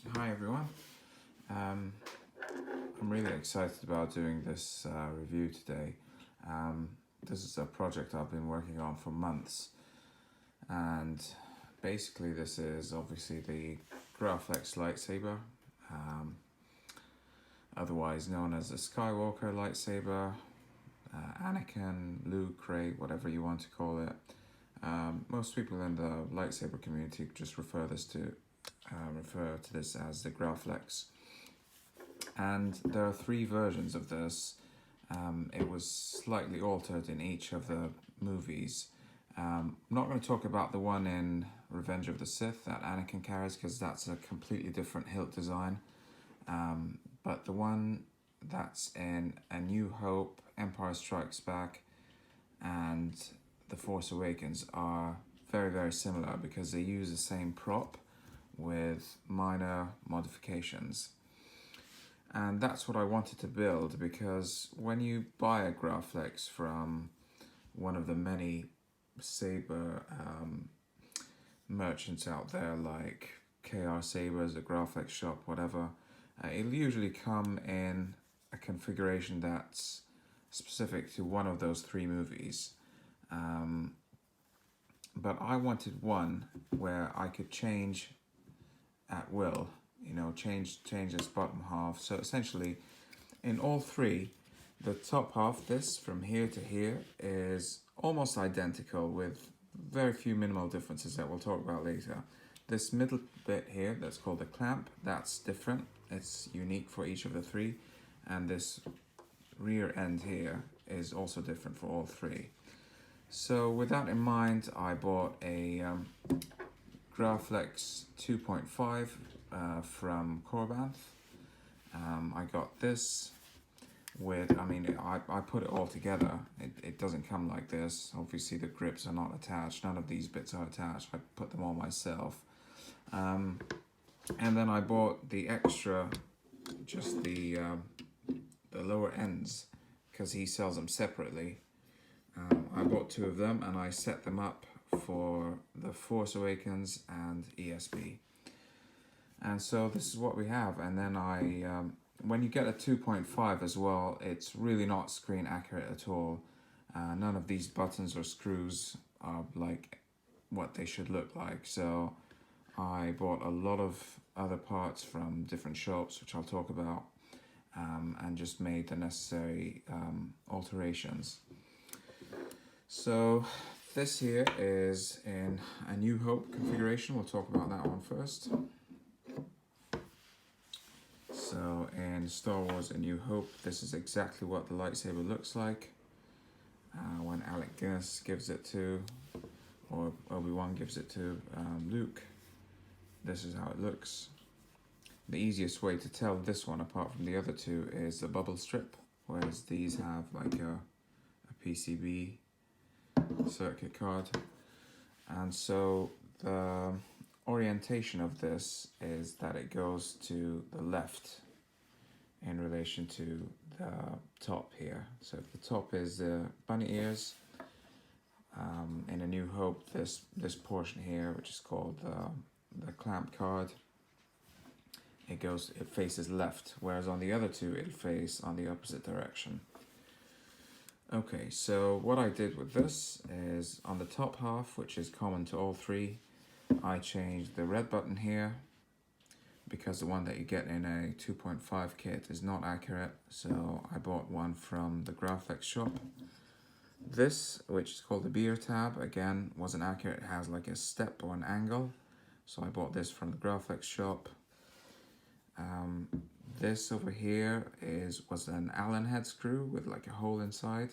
Hi everyone. I'm really excited about doing this review today. This is a project I've been working on for months, and basically this is obviously the Graflex Lightsaber, um, otherwise known as the Skywalker Lightsaber, Anakin, Luke, Rey, whatever you want to call it. Most people in the lightsaber community just refer to this as the Graflex. And there are three versions of this. It was slightly altered in each of the movies. I'm not going to talk about the one in Revenge of the Sith that Anakin carries because that's a completely different hilt design. But the one that's in A New Hope, Empire Strikes Back, and The Force Awakens are very, very similar because they use the same prop with minor modifications. And that's what I wanted to build, because when you buy a Graflex from one of the many saber merchants out there like Sabers, the Graflex Shop, whatever, it'll usually come in a configuration that's specific to one of those three movies. But I wanted one where I could change at will, change this bottom half. So essentially, in all three, the top half, this from here to here, is almost identical with very few minimal differences that we'll talk about later. This middle bit here, that's called the clamp, that's different. It's unique for each of the three. And this rear end here is also different for all three. So with that in mind, I bought a Graflex 2.5 from Korbanth. I got this with, I put it all together. It doesn't come like this. Obviously the grips are not attached. None of these bits are attached. I put them all myself. And then I bought the extra, just the lower ends, because he sells them separately. I bought two of them and I set them up for the Force Awakens and ESB. And so this is what we have. And then when you get a 2.5 as well, it's really not screen accurate at all. None of these buttons or screws are like what they should look like. So I bought a lot of other parts from different shops, which I'll talk about, and just made the necessary alterations. So this here is in A New Hope configuration. We'll talk about that one first. So in Star Wars A New Hope, this is exactly what the lightsaber looks like. When Alec Guinness gives it to, or Obi-Wan gives it to Luke, this is how it looks. The easiest way to tell this one apart from the other two is the bubble strip, whereas these have like a PCB circuit card. And so the orientation of this is that it goes to the left in relation to the top here. So if the top is the bunny ears, in A New Hope, this portion here, which is called the clamp card, it faces left, whereas on the other two it'll face on the opposite direction. Okay, so what I did with this is on the top half, which is common to all three, I changed the red button here because the one that you get in a 2.5 kit is not accurate, so I bought one from the Graflex Shop. This, which is called the beer tab, again wasn't accurate. It has like a step or an angle, so I bought this from the Graflex Shop. This over here was an Allen head screw with like a hole inside.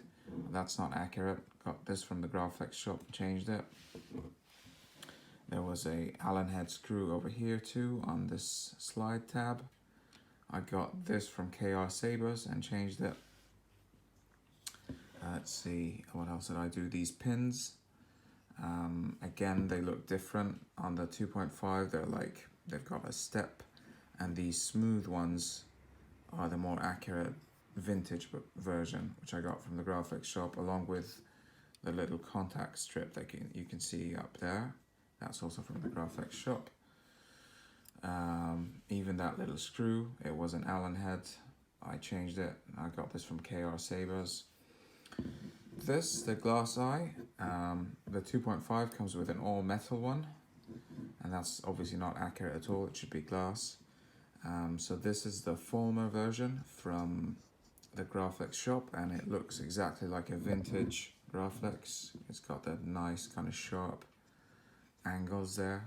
That's not accurate. Got this from the Graflex Shop and changed it. There was a Allen head screw over here too on this slide tab. I got this from Sabers and changed it. Let's see, what else did I do? These pins. Again, they look different. On the 2.5, they've got a step, and these smooth ones are the more accurate vintage version, which I got from the Graflex Shop, along with the little contact strip that you can see up there. That's also from the Graflex Shop. Even in that little screw. It was an Allen head. I changed it. I got this from Sabers. This, the glass eye, the 2.5 comes with an all metal one, and that's obviously not accurate at all. It should be glass. So this is the former version from the Graflex Shop, and it looks exactly like a vintage Graflex. It's got that nice kind of sharp angles there.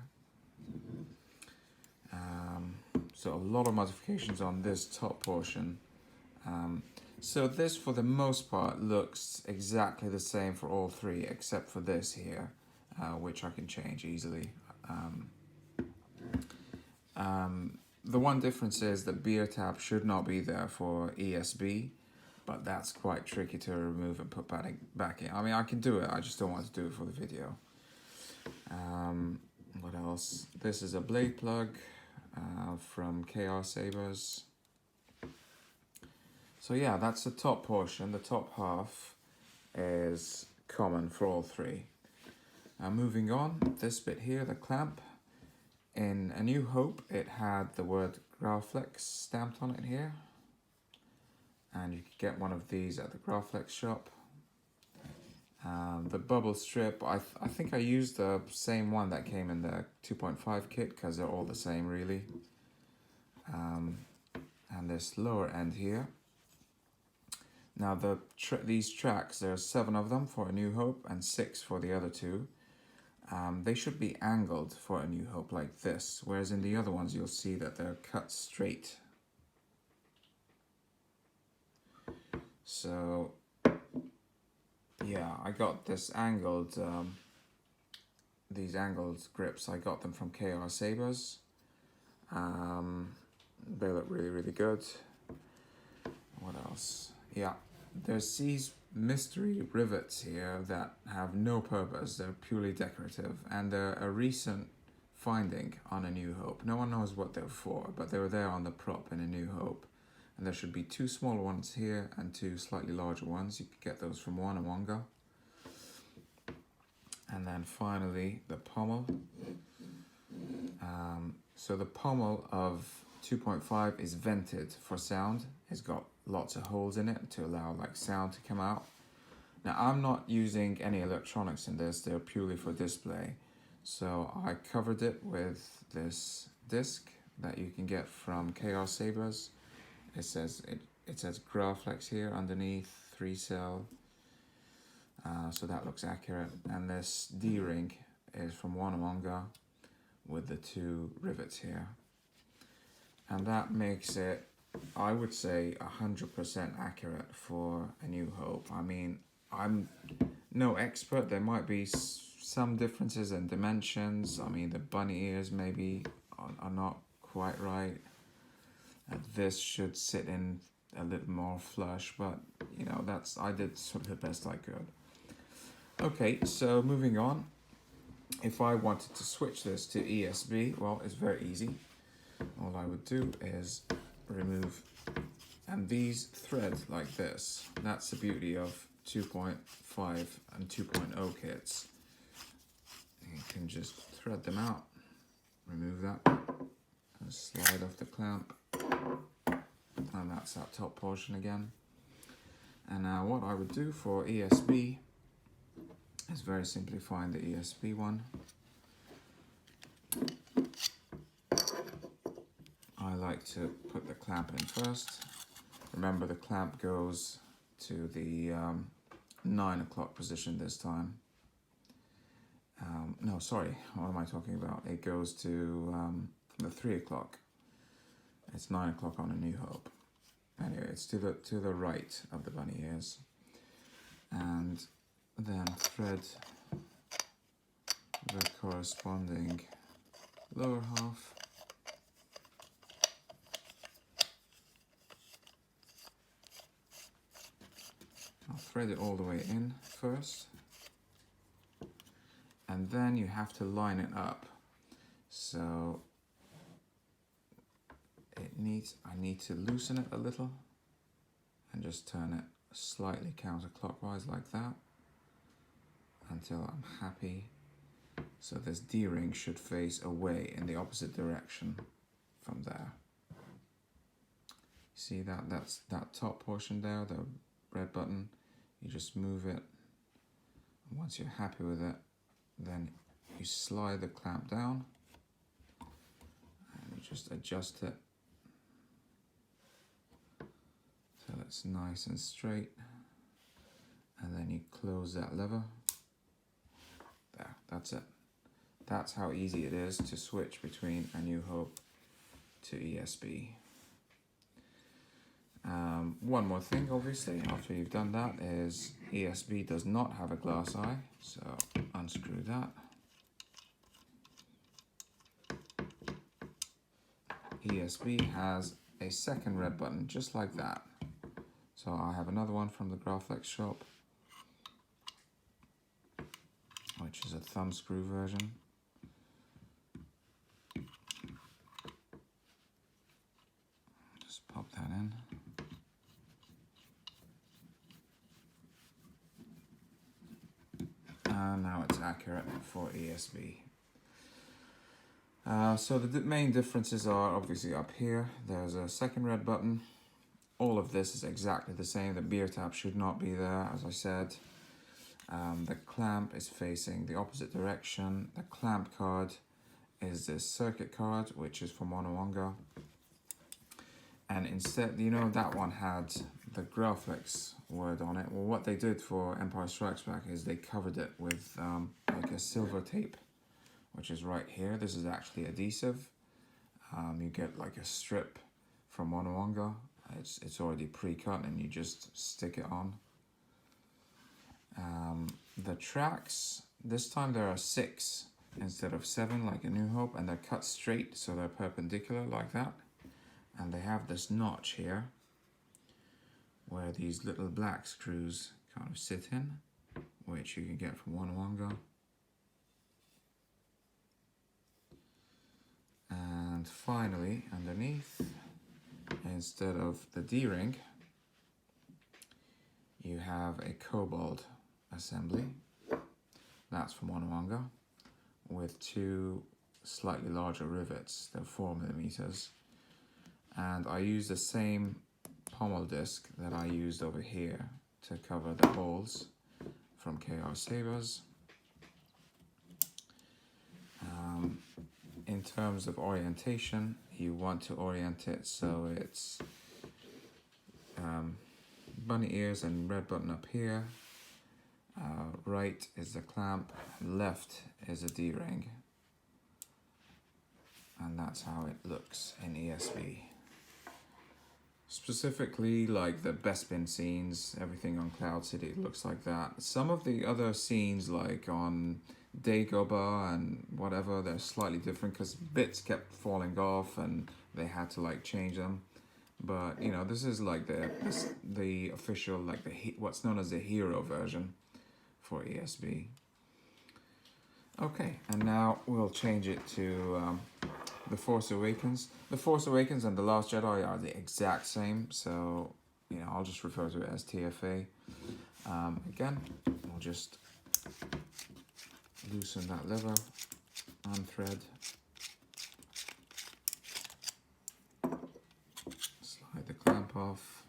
So a lot of modifications on this top portion. So this, for the most part, looks exactly the same for all three, except for this here, which I can change easily. The one difference is that beer tab should not be there for ESB, but that's quite tricky to remove and put back in. I mean, I can do it, I just don't want to do it for the video. What else? This is a blade plug from Sabers. So yeah, that's the top portion. The top half is common for all three. Moving on, this bit here, the clamp. In A New Hope, it had the word Graflex stamped on it here. And you could get one of these at the Graflex Shop. The bubble strip, I think I used the same one that came in the 2.5 kit, because they're all the same really. And this lower end here. Now these tracks, there are 7 of them for A New Hope and 6 for the other two. They should be angled for A New Hope like this, whereas in the other ones you'll see that they're cut straight. So yeah, I got this angled, these angled grips, I got them from Sabers. They look really good. What else? Yeah, there's these mystery rivets here that have no purpose. They're purely decorative, and they're a recent finding on A New Hope. No one knows what they're for, but they were there on the prop in A New Hope. And there should be 2 smaller ones here and 2 slightly larger ones. You could get those from Wannawanga. And then finally, the pommel. So the pommel of 2.5 is vented for sound. It's got lots of holes in it to allow like sound to come out. Now I'm not using any electronics in this, they're purely for display. So I covered it with this disc that you can get from Sabers. It says Graflex here underneath, 3-cell. So that looks accurate. And this D-ring is from Wannawanga with the 2 rivets here. And that makes it, I would say, 100% accurate for A New Hope. I mean, I'm no expert. There might be some differences in dimensions. I mean, the bunny ears maybe are not quite right. This should sit in a little more flush, but you know, I did sort of the best I could. Okay, so moving on. If I wanted to switch this to ESB, well, it's very easy. All I would do is remove, and these thread like this. That's the beauty of 2.5 and 2.0 kits. You can just thread them out, remove that, and slide off the clamp, and that's that top portion again. And now what I would do for ESB is very simply find the ESB one. I like to put the clamp in first. Remember, the clamp goes to the 9 o'clock position this time. No, sorry, what am I talking about? It goes to the 3 o'clock. It's 9 o'clock on A New Hope. Anyway, it's to the right of the bunny ears. And then thread the corresponding lower half. I'll thread it all the way in first, and then you have to line it up. So I need to loosen it a little and just turn it slightly counterclockwise like that until I'm happy. So this D-ring should face away in the opposite direction from there. See that's that top portion there, the red button. You just move it. And once you're happy with it, then you slide the clamp down and you just adjust it till it's nice and straight. And then you close that lever. There, that's it. That's how easy it is to switch between A New Hope to ESB. One more thing, obviously, after you've done that, is ESB does not have a glass eye, so unscrew that. ESB has a second red button, just like that. So I have another one from the Graflex Shop, which is a thumb screw version. Just pop that in. And now it's accurate for ESB. So the main differences are obviously up here. There's a second red button. All of this is exactly the same. The beer tap should not be there, as I said. The clamp is facing the opposite direction. The clamp card is this circuit card, which is from Wannawanga. And instead, you know, that one had the Graflex word on it. Well, what they did for Empire Strikes Back is they covered it with like a silver tape, which is right here. This is actually adhesive. You get like a strip from Wannawanga. It's already pre-cut and you just stick it on. The tracks, this time there are 6 instead of 7 like A New Hope, and they're cut straight, so they're perpendicular like that. And they have this notch here where these little black screws kind of sit in, which you can get from Wannawanga. And finally, underneath, instead of the D-ring, you have a cobalt assembly. That's from Wannawanga, with 2 slightly larger rivets. They're 4mm. And I use the same pommel disc that I used over here to cover the holes from KR Sabers. In terms of orientation, you want to orient it so it's bunny ears and red button up here. Right is the clamp, left is a D-ring. And that's how it looks in ESB. Specifically, like the Bespin scenes, everything on Cloud City looks like that. Some of the other scenes, like on Dagobah and whatever, they're slightly different because bits kept falling off and they had to like change them. But you know, this is like the official, like what's known as the hero version for ESB. Okay, and now we'll change it to The Force Awakens. The Force Awakens and The Last Jedi are the exact same, so you know, I'll just refer to it as TFA. Again, we'll just loosen that lever, unthread, slide the clamp off,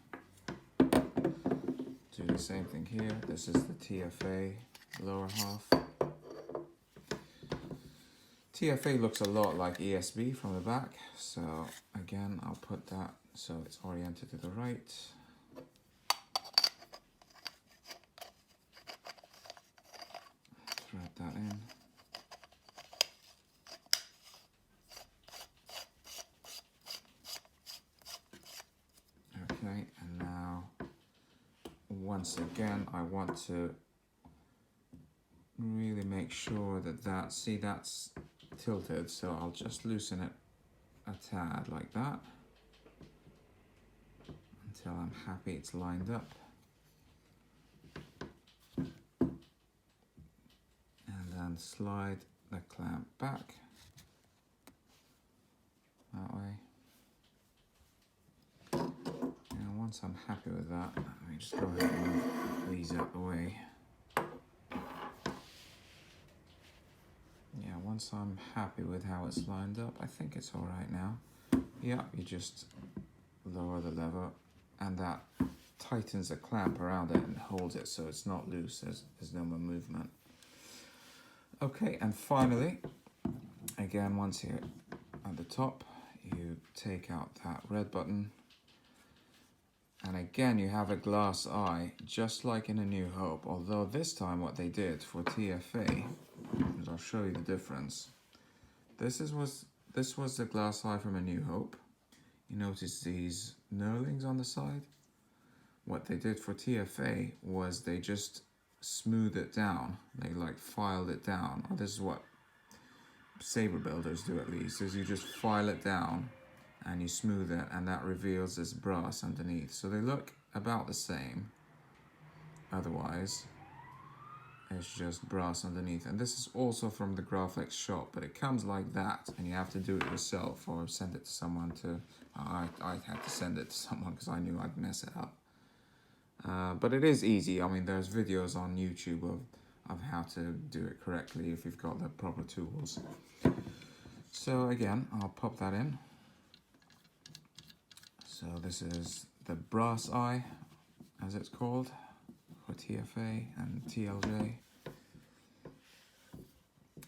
do the same thing here. This is the TFA lower half. TFA looks a lot like ESB from the back, so again I'll put that so it's oriented to the right. Thread that in. Okay, and now once again I want to really make sure that that's tilted, so I'll just loosen it a tad like that until I'm happy it's lined up. And then slide the clamp back that way. And once I'm happy with that, let me just go ahead and move these out the way. Yeah, once I'm happy with how it's lined up, I think it's all right now. Yeah, you just lower the lever, and that tightens the clamp around it and holds it so it's not loose. There's no more movement. Okay, and finally, again, once you're at the top, you take out that red button, and again you have a glass eye, just like in A New Hope, although this time what they did for TFA, and I'll show you the difference. This was the glass eye from A New Hope. You notice these knurlings on the side? What they did for TFA was they just smoothed it down. They like filed it down. Or this is what saber builders do, at least, is you just file it down and you smooth it, and that reveals this brass underneath. So they look about the same. Otherwise, it's just brass underneath. And this is also from the Graflex Shop, but it comes like that, and you have to do it yourself or send it to someone to... I had to send it to someone because I knew I'd mess it up. But it is easy. I mean, there's videos on YouTube of how to do it correctly if you've got the proper tools. So again, I'll pop that in. So this is the brass eye, as it's called, for TFA and TLJ.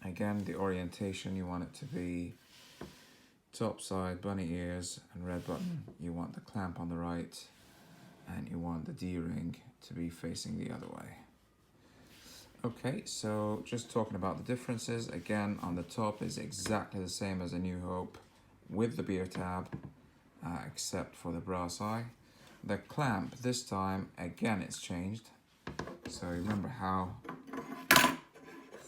Again, the orientation, you want it to be top side, bunny ears, and red button. You want the clamp on the right, and you want the D-ring to be facing the other way. Okay, so just talking about the differences, again, on the top is exactly the same as A New Hope with the beer tab, except for the brass eye. The clamp, this time, again, it's changed. So remember how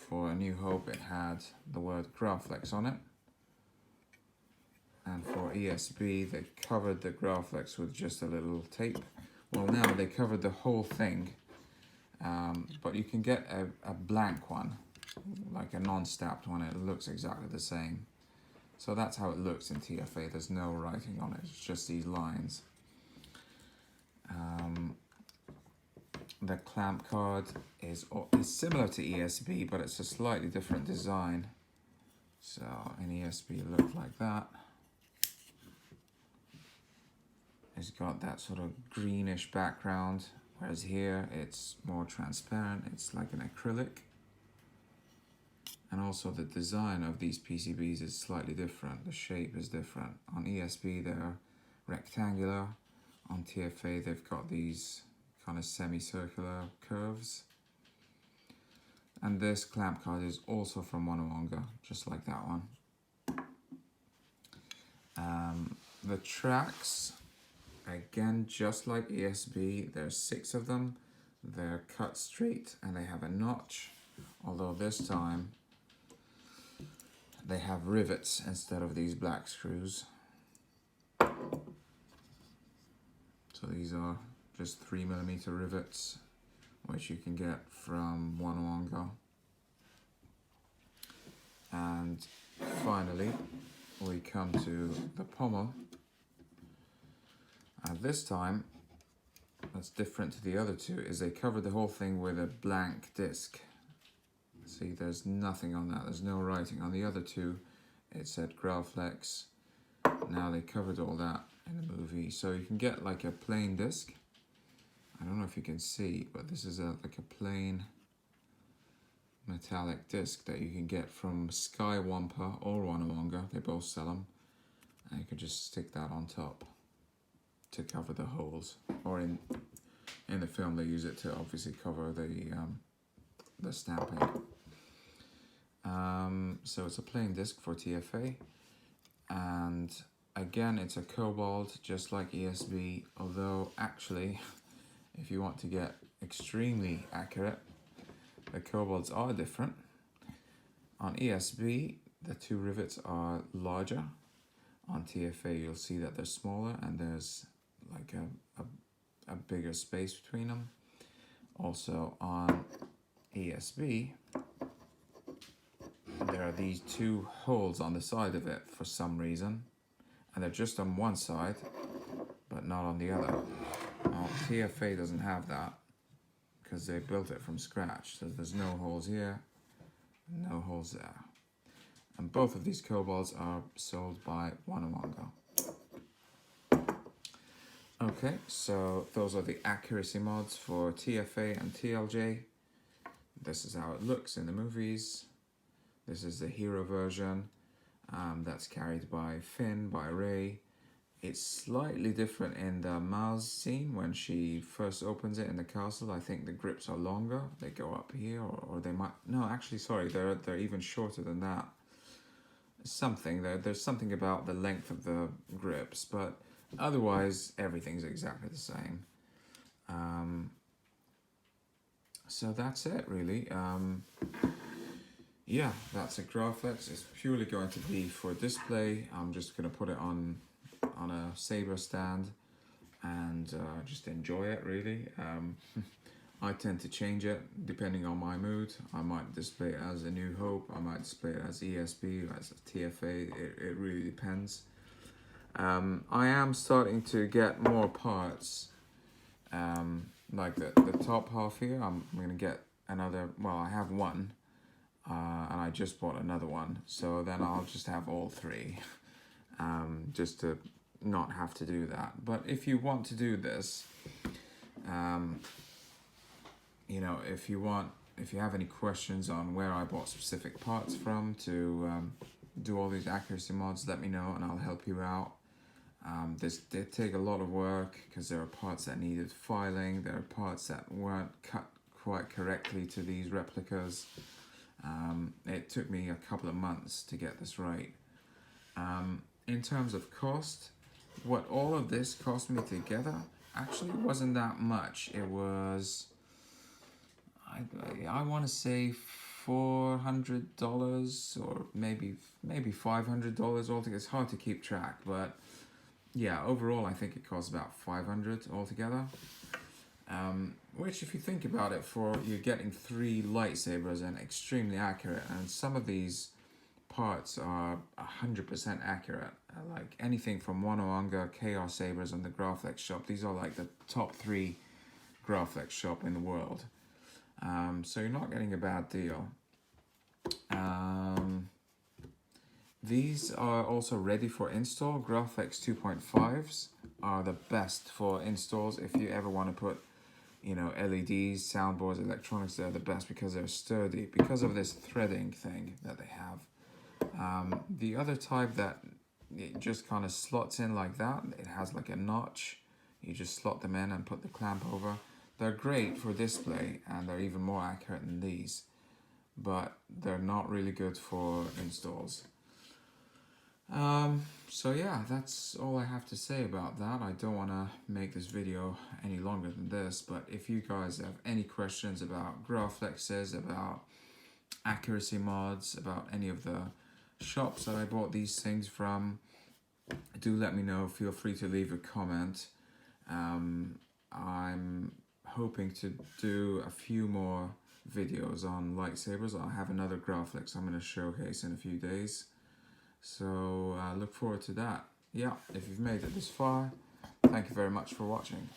for A New Hope it had the word Graflex on it. And for ESB, they covered the Graflex with just a little tape. Well, now they covered the whole thing, but you can get a blank one, like a non-stamped one. It looks exactly the same. So that's how it looks in TFA. There's no writing on it, it's just these lines. The clamp card is similar to ESB, but it's a slightly different design. So in ESB it looks like that. It's got that sort of greenish background, whereas here it's more transparent. It's like an acrylic. And also the design of these PCBs is slightly different. The shape is different. On ESB they're rectangular. On TFA they've got these kind of semicircular curves. And this clamp card is also from Wannawanga, just like that one. The tracks, again, just like ESB, there's 6 of them. They're cut straight and they have a notch, although this time they have rivets instead of these black screws. So these are just 3mm rivets, which you can get from Wannawanga. And finally, we come to the pommel. This time, what's different to the other two is they covered the whole thing with a blank disc. See, there's nothing on that, there's no writing. On the other two, it said Graflex. Now they covered all that in the movie. So you can get like a plain disc. I don't know if you can see, but this is like a plain metallic disc that you can get from Sky Wampa or Wannawanga. They both sell them. And you can just stick that on top to cover the holes. Or in the film they use it to obviously cover the stamping. So it's a plain disc for TFA. And again, it's a cobalt, just like ESB, although actually, if you want to get extremely accurate, the cobalts are different. On ESB, the 2 rivets are larger. On TFA, you'll see that they're smaller and there's like a bigger space between them. Also on ESB, there are these 2 holes on the side of it for some reason, and they're just on one side but not on the other. Now, TFA doesn't have that because they built it from scratch, so there's no holes here, no holes there. And both of these cobalts are sold by Wannawanga. Okay, so those are the accuracy mods for TFA and TLJ. This is how it looks in the movies. This is the hero version. That's carried by Finn, by Rey. It's slightly different in the Maz scene when she first opens it in the castle. I think the grips are longer. They go up here, or they might... No, actually, sorry, they're even shorter than that. There's something about the length of the grips, but otherwise everything's exactly the same. So that's it, really. Yeah, that's a Graflex. It's purely going to be for display. I'm just going to put it on a saber stand and just enjoy it, really. I tend to change it depending on my mood. I might display it as a New Hope. I might display it as ESB, as a TFA. It really depends. I am starting to get more parts. Like the top half here, I'm going to get another... Well, I have one. And I just bought another one. So then I'll just have all three. Just to not have to do that. But if you want to do this... you know, if you have any questions on where I bought specific parts from to do all these accuracy mods, let me know and I'll help you out. This did take a lot of work because there are parts that needed filing, there are parts that weren't cut quite correctly to these replicas. It took me a couple of months to get this right. In terms of cost, what all of this cost me together actually wasn't that much. It was... I want to say $400 or maybe $500 altogether. It's hard to keep track, but yeah, overall I think it costs about $500 altogether. Which, if you think about it, you're getting 3 lightsabers and extremely accurate, and some of these parts are 100% accurate. Like anything from Wannawanga, Chaos Sabers, and the Graflex Shop. These are like the top 3 Graflex Shop in the world. So you're not getting a bad deal. These are also ready for install. Graflex 2.5s are the best for installs. If you ever want to put, you know, LEDs, soundboards, electronics, they're the best because they're sturdy, because of this threading thing that they have. The other type that it just kind of slots in like that, it has like a notch. You just slot them in and put the clamp over. They're great for display and they're even more accurate than these, but they're not really good for installs. So yeah, that's all I have to say about that. I don't want to make this video any longer than this, but if you guys have any questions about Graflexes, about accuracy mods, about any of the shops that I bought these things from, do let me know. Feel free to leave a comment. I'm hoping to do a few more videos on lightsabers. I'll have another Graflex I'm going to showcase in a few days. So I look forward to that. Yeah, if you've made it this far, thank you very much for watching.